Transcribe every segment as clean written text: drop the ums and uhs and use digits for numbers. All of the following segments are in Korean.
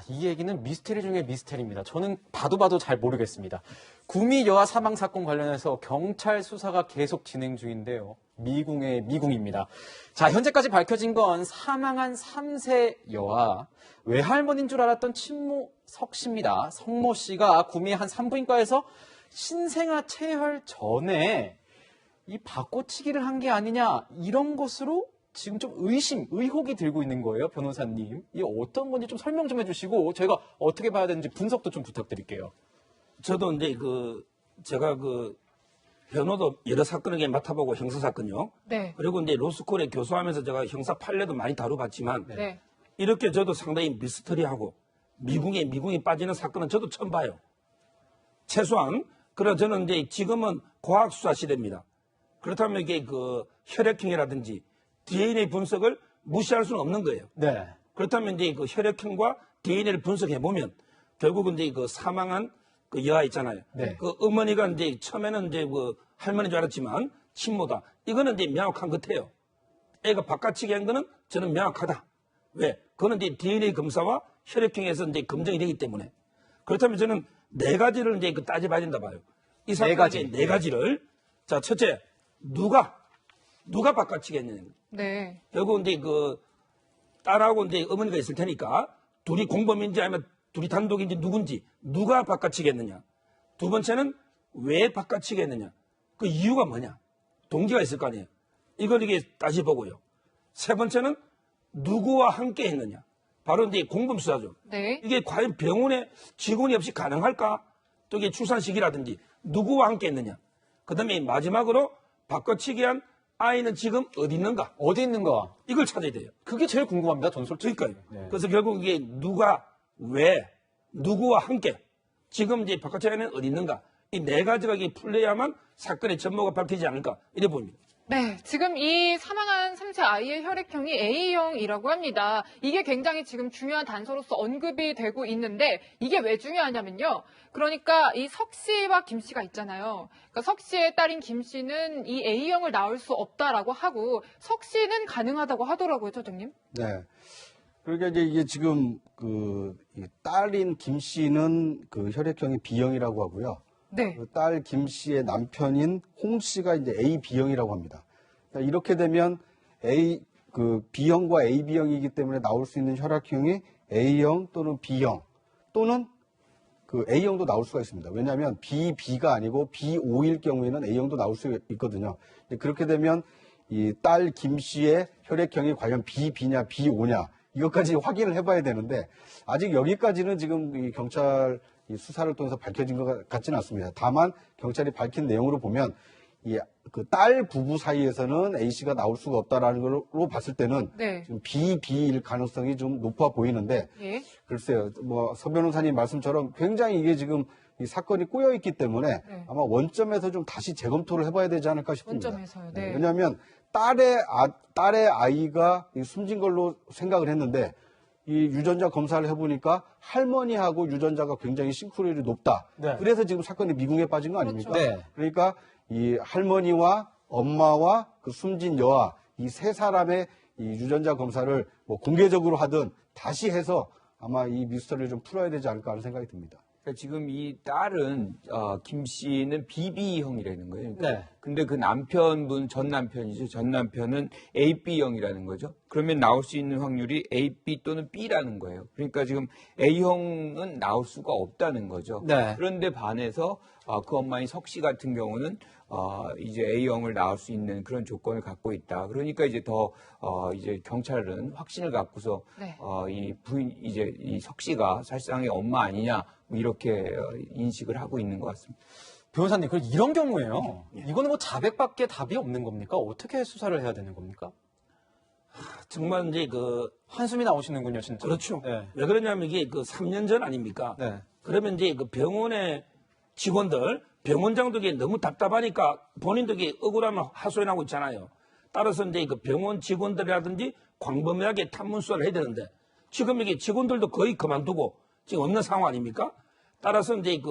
이 얘기는 미스테리 중에 미스테리입니다. 저는 봐도 잘 모르겠습니다. 구미 여아 사망 사건 관련해서 경찰 수사가 계속 진행 중인데요. 미궁의 미궁입니다. 자, 현재까지 밝혀진 건 사망한 3세 여아, 외할머니인 줄 알았던 친모 석 씨입니다. 성모 씨가 구미 한 산부인과에서 신생아 체혈 전에 이 바꿔치기를 한 게 아니냐, 이런 것으로 지금 좀 의혹이 들고 있는 거예요, 변호사님. 이게 어떤 건지 좀 설명 좀 해주시고 저희가 어떻게 봐야 되는지 분석도 좀 부탁드릴게요. 저도 이제 제가 변호도 여러 사건을 맡아보고 형사 사건요. 네. 그리고 이제 로스쿨에 교수하면서 제가 형사 판례도 많이 다뤄봤지만 네. 이렇게 저도 상당히 미스터리하고 미궁이 빠지는 사건은 저도 처음 봐요. 최소한 그래서 저는 이제 지금은 과학 수사 시대입니다. 그렇다면 이게 혈액형이라든지 DNA 분석을 무시할 수는 없는 거예요. 네. 그렇다면 이제 혈액형과 DNA를 분석해 보면 결국은 이제 사망한 여아 있잖아요. 네. 어머니가 이제 처음에는 이제 할머니인 줄 알았지만 친모다. 이거는 이제 명확한 것 같아요. 애가 바깥치기 한 거는 저는 명확하다. 왜? 그거는 이제 DNA 검사와 혈액형에서 이제 검증이 되기 때문에. 그렇다면 저는 네 가지를 이제 따져봐야 된다 봐요. 이 사건의 네 가지를. 자, 첫째, 누가 바깥치기 했느냐. 네. 결국 이제 딸하고 이제 어머니가 있을 테니까 둘이 공범인지 아니면 둘이 단독인지 누군지 누가 바깥치기 했느냐. 두 번째는 왜 바깥치기 했느냐. 그 이유가 뭐냐. 동기가 있을 거 아니에요. 이걸 이게 다시 보고요. 세 번째는 누구와 함께 했느냐. 바로 이제 공범수사죠. 네. 이게 과연 병원에 직원이 없이 가능할까? 또 이게 출산식이라든지 누구와 함께 했느냐. 그 다음에 마지막으로 바꿔치기 한 아이는 지금 어디 있는가? 어디 있는가? 이걸 찾아야 돼요. 그게 제일 궁금합니다, 전 솔직히. 그러니까요. 네. 그래서 결국 이게 누가, 왜, 누구와 함께, 지금 이제 바깥에는 어디 있는가? 이 네 가지가 이게 풀려야만 사건의 전모가 밝히지 않을까? 이래 보입니다. 네, 지금 이 사망한 3세 아이의 혈액형이 A형이라고 합니다. 이게 굉장히 지금 중요한 단서로서 언급이 되고 있는데 이게 왜 중요하냐면요. 그러니까 이 석 씨와 김 씨가 있잖아요. 그러니까 석 씨의 딸인 김 씨는 이 A형을 낳을 수 없다라고 하고 석 씨는 가능하다고 하더라고요, 소장님. 네. 그러니까 이게 지금 이 딸인 김 씨는 혈액형이 B형이라고 하고요. 네. 딸 김 씨의 남편인 홍 씨가 이제 AB형이라고 합니다. 그러니까 이렇게 되면 B형과 AB형이기 때문에 나올 수 있는 혈액형이 A형 또는 B형 또는 A형도 나올 수가 있습니다. 왜냐하면 BB가 아니고 B5일 경우에는 A형도 나올 수 있거든요. 그렇게 되면 이 딸 김 씨의 혈액형이 과연 BB냐 B5냐 이것까지 확인을 해봐야 되는데 아직 여기까지는 지금 이 경찰 수사를 통해서 밝혀진 것 같지는 않습니다. 다만 경찰이 밝힌 내용으로 보면 딸 부부 사이에서는 A 씨가 나올 수가 없다라는 걸로 봤을 때는 네. 지금 BB일 가능성이 좀 높아 보이는데 예. 글쎄요, 서 변호사님 말씀처럼 굉장히 이게 지금 이 사건이 꼬여 있기 때문에 네. 아마 원점에서 좀 다시 재검토를 해봐야 되지 않을까 싶습니다. 원점에서요. 네. 왜냐하면 딸의 아이가 숨진 걸로 생각을 했는데 이 유전자 검사를 해보니까 할머니하고 유전자가 굉장히 싱크로율이 높다. 네. 그래서 지금 사건이 미궁에 빠진 거 아닙니까? 그렇죠. 네. 그러니까 이 할머니와 엄마와 숨진 여아 이 세 사람의 이 유전자 검사를 공개적으로 하든 다시 해서 아마 이 미스터리를 좀 풀어야 되지 않을까 하는 생각이 듭니다. 그러니까 지금 이 딸은 김 씨는 BB형이라는 거예요. 네. 근데 그 남편분 전 남편이죠. 전 남편은 AB형이라는 거죠. 그러면 나올 수 있는 확률이 AB 또는 B라는 거예요. 그러니까 지금 A형은 나올 수가 없다는 거죠. 네. 그런데 반해서 그 엄마인 석 씨 같은 경우는 이제 A형을 낳을 수 있는 그런 조건을 갖고 있다. 그러니까 이제 이제 경찰은 확신을 갖고서 네. 이 부인 이제 이 석 씨가 사실상의 엄마 아니냐 뭐 이렇게 인식을 하고 있는 것 같습니다. 변호사님, 그럼 이런 경우에요. 이거는 자백밖에 답이 없는 겁니까? 어떻게 수사를 해야 되는 겁니까? 정말 이제 한숨이 나오시는군요, 진짜. 그렇죠. 네. 왜 그러냐면 이게 3년 전 아닙니까? 네. 그러면 이제 병원의 직원들, 병원장도 이게 너무 답답하니까 본인도 이게 억울함을 하소연하고 있잖아요. 따라서 이제 병원 직원들이라든지 광범위하게 탐문 수사를 해야 되는데 지금 이게 직원들도 거의 그만두고 지금 없는 상황 아닙니까? 따라서 이제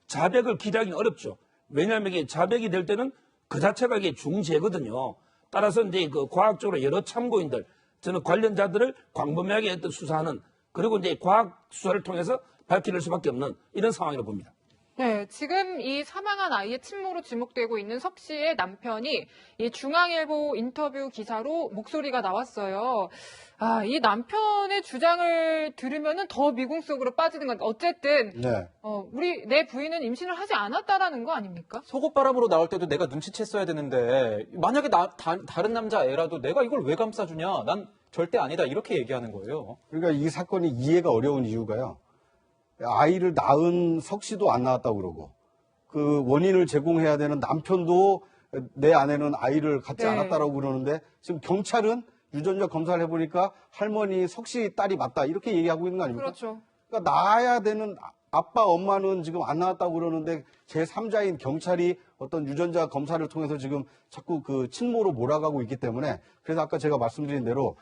자백을 기대하기는 어렵죠. 왜냐하면 이게 자백이 될 때는 그 자체가 이게 중죄거든요. 따라서 이제 과학적으로 여러 참고인들, 저는 관련자들을 광범위하게 수사하는 그리고 이제 과학 수사를 통해서 밝혀낼 수밖에 없는 이런 상황이라고 봅니다. 네, 지금 이 사망한 아이의 친모로 지목되고 있는 석 씨의 남편이 이 중앙일보 인터뷰 기사로 목소리가 나왔어요. 아, 이 남편의 주장을 들으면은 더 미궁 속으로 빠지는 건 어쨌든 네. 내 부인은 임신을 하지 않았다라는 거 아닙니까? 속옷바람으로 나올 때도 내가 눈치챘어야 되는데 만약에 다른 남자 애라도 내가 이걸 왜 감싸주냐? 난 절대 아니다. 이렇게 얘기하는 거예요. 그러니까 이 사건이 이해가 어려운 이유가요. 아이를 낳은 석 씨도 안 낳았다고 그러고 그 원인을 제공해야 되는 남편도 내 아내는 아이를 갖지 네. 않았다라고 그러는데 지금 경찰은 유전자 검사를 해보니까 할머니 석 씨 딸이 맞다 이렇게 얘기하고 있는 거 아닙니까? 그렇죠. 그러니까 낳아야 되는 아빠 엄마는 지금 안 낳았다고 그러는데 제3자인 경찰이 어떤 유전자 검사를 통해서 지금 자꾸 그 친모로 몰아가고 있기 때문에 그래서 아까 제가 말씀드린 대로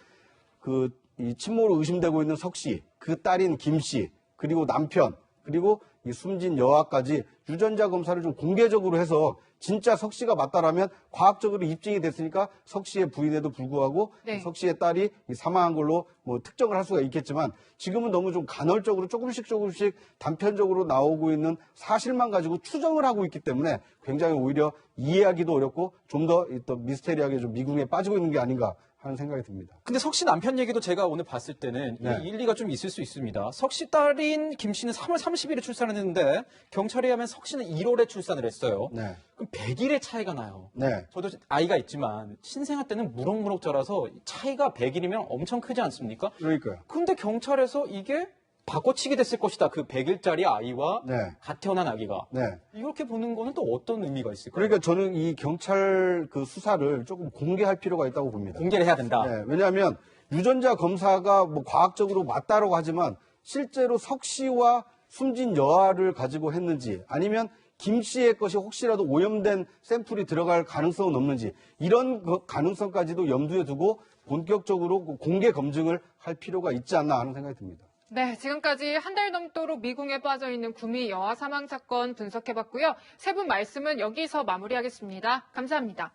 이 친모로 의심되고 있는 석 씨, 그 딸인 김 씨, 그리고 남편, 그리고 이 숨진 여아까지 유전자 검사를 좀 공개적으로 해서 진짜 석 씨가 맞다라면 과학적으로 입증이 됐으니까 석 씨의 부인에도 불구하고 네. 석 씨의 딸이 사망한 걸로 뭐 특정을 할 수가 있겠지만 지금은 너무 좀 간헐적으로 조금씩 단편적으로 나오고 있는 사실만 가지고 추정을 하고 있기 때문에 굉장히 오히려 이해하기도 어렵고 좀 더 미스테리하게 좀 미궁에 빠지고 있는 게 아닌가 하는 생각이 듭니다. 근데 석 씨 남편 얘기도 제가 오늘 봤을 때는 네. 일리가 좀 있을 수 있습니다. 석 씨 딸인 김 씨는 3월 30일에 출산을 했는데 경찰에 의하면 석 씨는 1월에 출산을 했어요. 네. 그럼 100일의 차이가 나요. 네. 저도 아이가 있지만 신생아 때는 무럭무럭 자라서 차이가 100일이면 엄청 크지 않습니까? 그러니까요. 근데 경찰에서 이게 바꿔치기 됐을 것이다. 그 100일짜리 아이와 네. 갓 태어난 아기가. 네. 이렇게 보는 거는 또 어떤 의미가 있을까요? 그러니까 저는 이 경찰 그 수사를 조금 공개할 필요가 있다고 봅니다. 공개를 해야 된다. 네, 왜냐하면 유전자 검사가 뭐 과학적으로 맞다라고 하지만 실제로 석 씨와 숨진 여아를 가지고 했는지 아니면 김 씨의 것이 혹시라도 오염된 샘플이 들어갈 가능성은 없는지 이런 가능성까지도 염두에 두고 본격적으로 공개 검증을 할 필요가 있지 않나 하는 생각이 듭니다. 네, 지금까지 한 달 넘도록 미궁에 빠져 있는 구미 여아 사망 사건 분석해봤고요. 세 분 말씀은 여기서 마무리하겠습니다. 감사합니다.